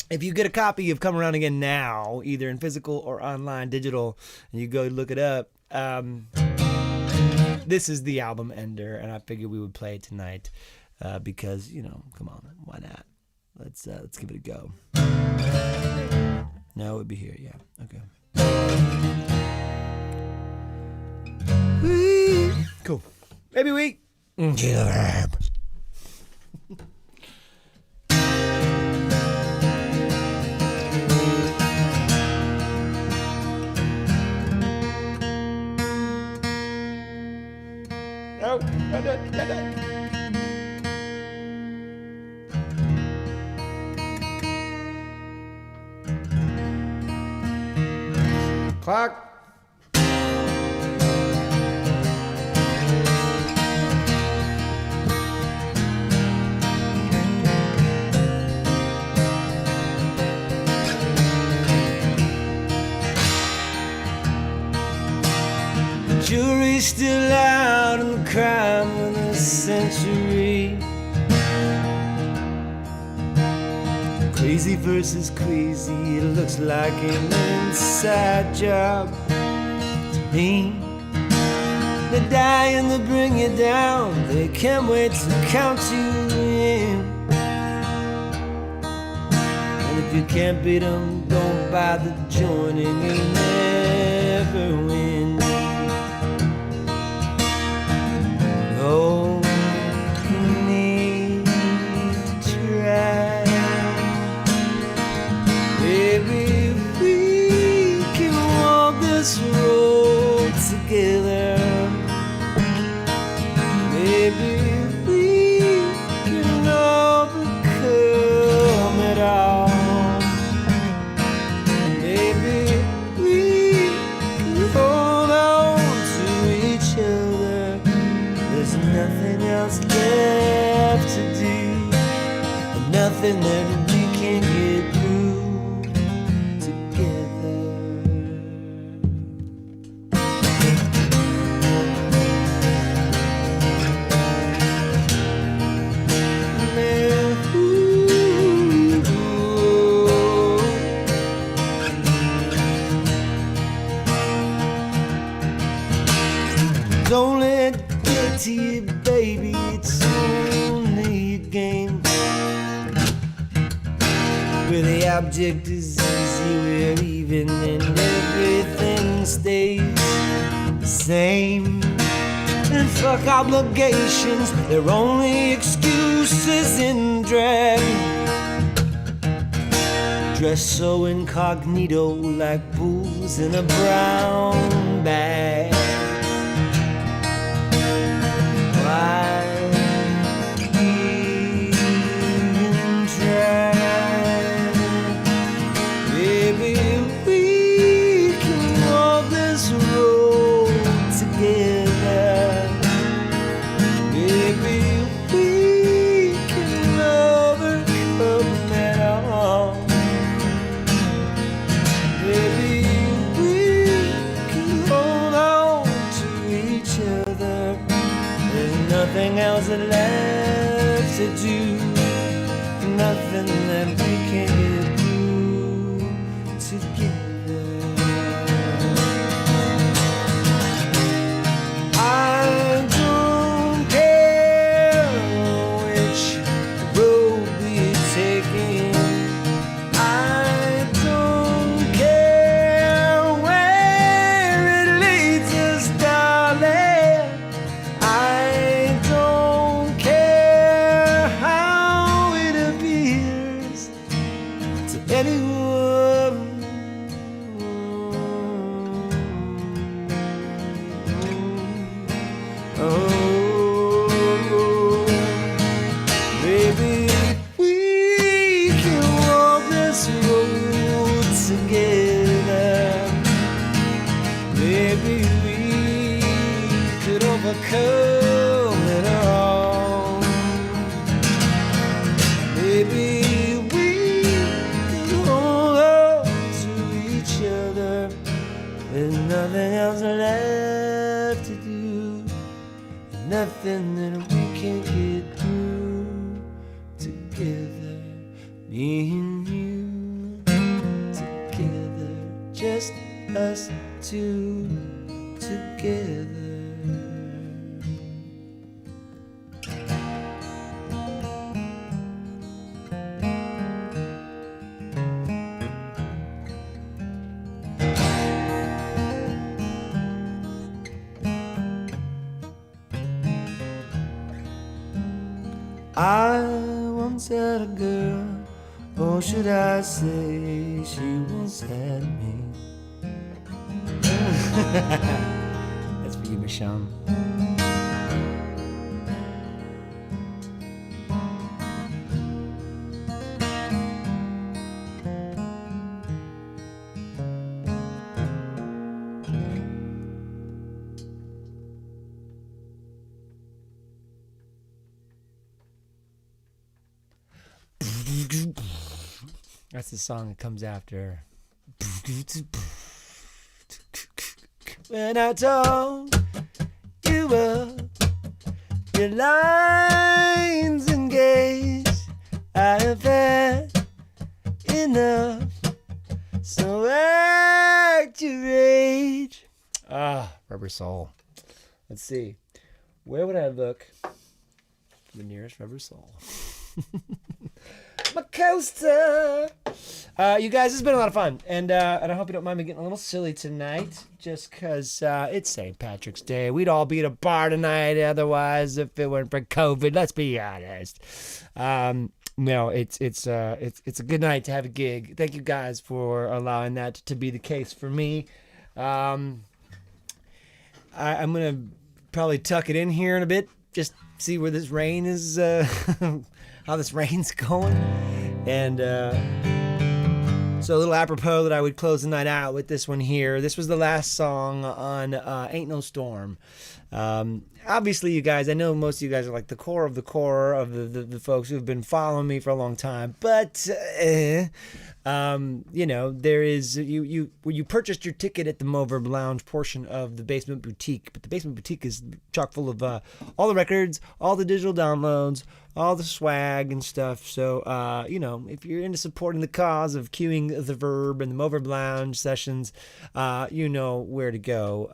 If you get a copy of Come Around Again now, either in physical or online digital, and you go look it up, this is the album ender, and I figured we would play it tonight because, come on, why not? Let's give it a go. No, it would be here, yeah. Okay. Cool. Maybe we. No, no. Clock. The jury's still out on the crime of the century. Crazy versus crazy, it looks like an inside job to me. They die and they bring you down, they can't wait to count you in. And if you can't beat them, don't bother joining, you never win. Oh, you need to try. Maybe we can walk this road together. Maybe we can overcome it all. Maybe we can hold on to each other. There's nothing else left to do, and nothing that we can get through together. Man, ooh, object is easy, we're even, and everything stays the same. And fuck obligations, they're only excuses in drag. Dressed so incognito like booze in a brown bag. Why even try? Maybe we can walk this road together. Maybe we can overcome it all. Maybe we can hold on to each other. There's nothing else left to do. Nothing that we can get through together. I don't care which road we're taking. I don't care where it leads us, darling. I don't care how it appears to anyone. Oh, maybe we can walk this road together. Maybe we could overcome it all. Maybe we could hold on to each other. There's nothing else left to do. Nothing that we can get through together. Me and you together. Just us two together. I once had a girl, or should I say she once had me. That's for you, Michelle. That's the song that comes after. When I told you up your lines engaged, I have had enough, so act your age. Rubber Soul. Let's see. Where would I look for the nearest Rubber Soul? My coaster. You guys, it's been a lot of fun, and I hope you don't mind me getting a little silly tonight, just because it's St. Patrick's Day. We'd all be at a bar tonight otherwise if it weren't for COVID. Let's be honest. No, it's a good night to have a gig. Thank you guys for allowing that to be the case for me. I'm gonna probably tuck it in here in a bit, just see where this rain is. How this rain's going, and so a little apropos that I would close the night out with this one here. This was the last song on Ain't No Storm. Obviously, you guys, I know most of you guys are like the core of the folks who have been following me for a long time, but you know, there is you when you purchased your ticket at the Moverb Lounge portion of the Basement Boutique, but the Basement Boutique is chock full of all the records, all the digital downloads, all the swag and stuff. So, if you're into supporting the cause of cueing the verb and the Moverb Lounge sessions, you know where to go.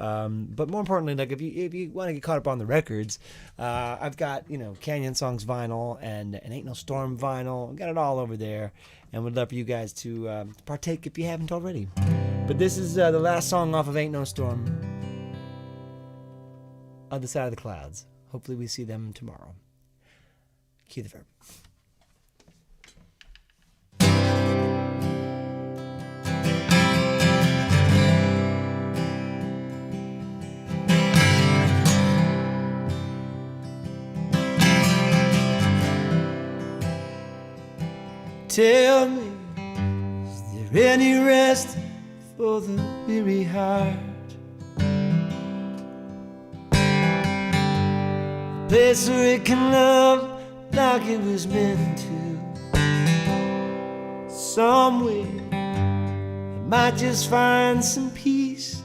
But more importantly, like if you want to get caught up on the records, I've got, Canyon Songs vinyl and Ain't No Storm vinyl. I've got it all over there, and would love for you guys to partake if you haven't already. But this is the last song off of Ain't No Storm, Other Side of the Clouds. Hopefully we see them tomorrow. Cue the verb. Tell me, is there any rest for the weary heart? A place where it can love like it was meant to. Somewhere it might just find some peace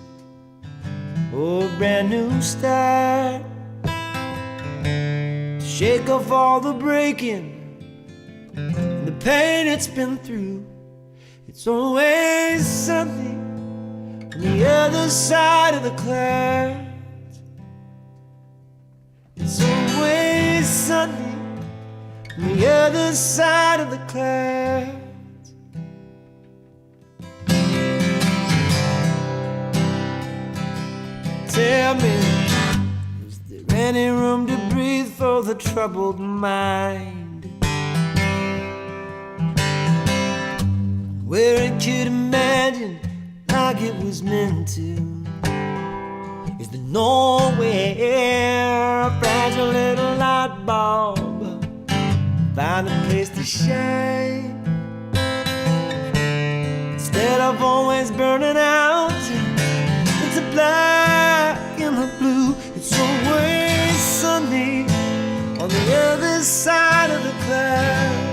or a brand new start. To shake off all the breaking and the pain it's been through. It's always something on the other side of the clouds. It's always something on the other side of the clouds. Tell me, is there any room to breathe for the troubled mind? Where it could imagine like it was meant to. Is there nowhere a fragile little light bulb find a place to shine? Instead of always burning out, it's a black and a blue. It's always sunny on the other side of the clouds.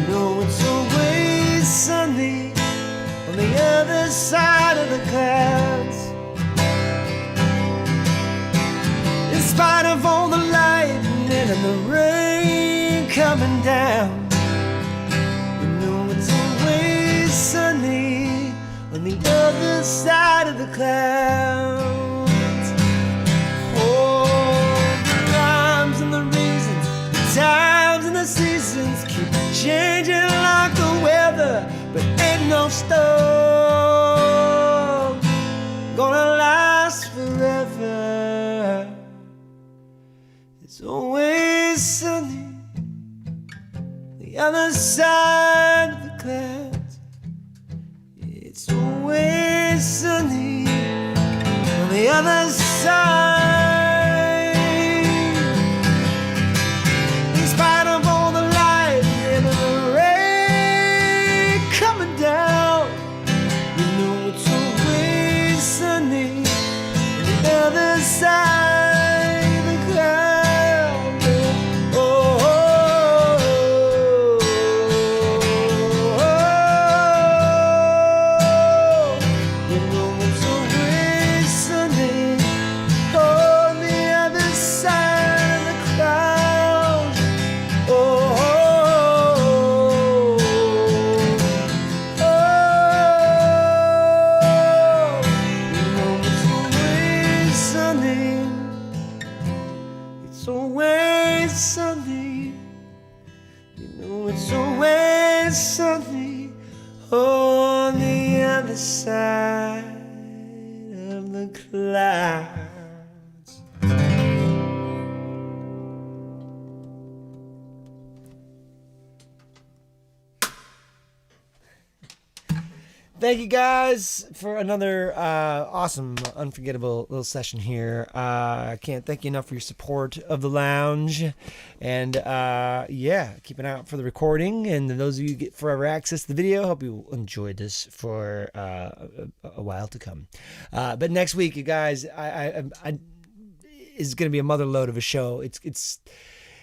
No, it's always sunny on the other side of the clouds. In spite of all the lightning and the rain coming down, you know it's always sunny on the other side of the clouds. Oh, the rhymes and the reasons, the times and the seasons keep changing like the weather, but ain't no storm gonna last forever. It's always sunny the other side of the clouds. It's always sunny on the other side. In spite of all the down, you know it's always sunny on the other side of the cloud. Oh, oh, oh, oh, you know it's always sunny on the other side of the cloud. Oh, sunny, you know it's always sunny on the other side of the clouds. Thank you guys for another awesome, unforgettable little session here. I can't thank you enough for your support of the lounge. And keep an eye out for the recording. And those of you who get forever access to the video, hope you enjoyed this for a while to come. But next week, you guys, is going to be a mother load of a show. It's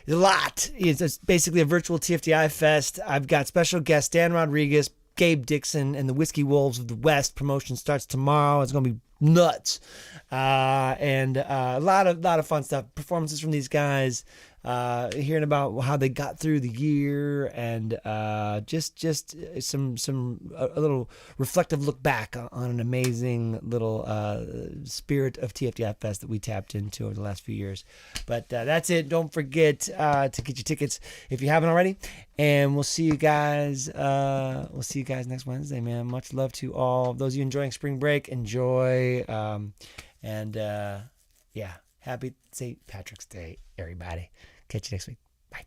a lot. It's basically a virtual TFTI fest. I've got special guest Dan Rodriguez, Gabe Dixon, and the Whiskey Wolves of the West. Promotion starts tomorrow. It's going to be nuts. And a lot of fun stuff. Performances from these guys. hearing about how they got through the year, and just a little reflective look back on an amazing little spirit of TFDI Fest that we tapped into over the last few years. But that's it. Don't forget to get your tickets if you haven't already, and we'll see you guys. We'll see you guys next Wednesday, man. Much love to all those of you enjoying spring break. Enjoy, yeah, happy St. Patrick's Day, everybody. Catch you next week. Bye.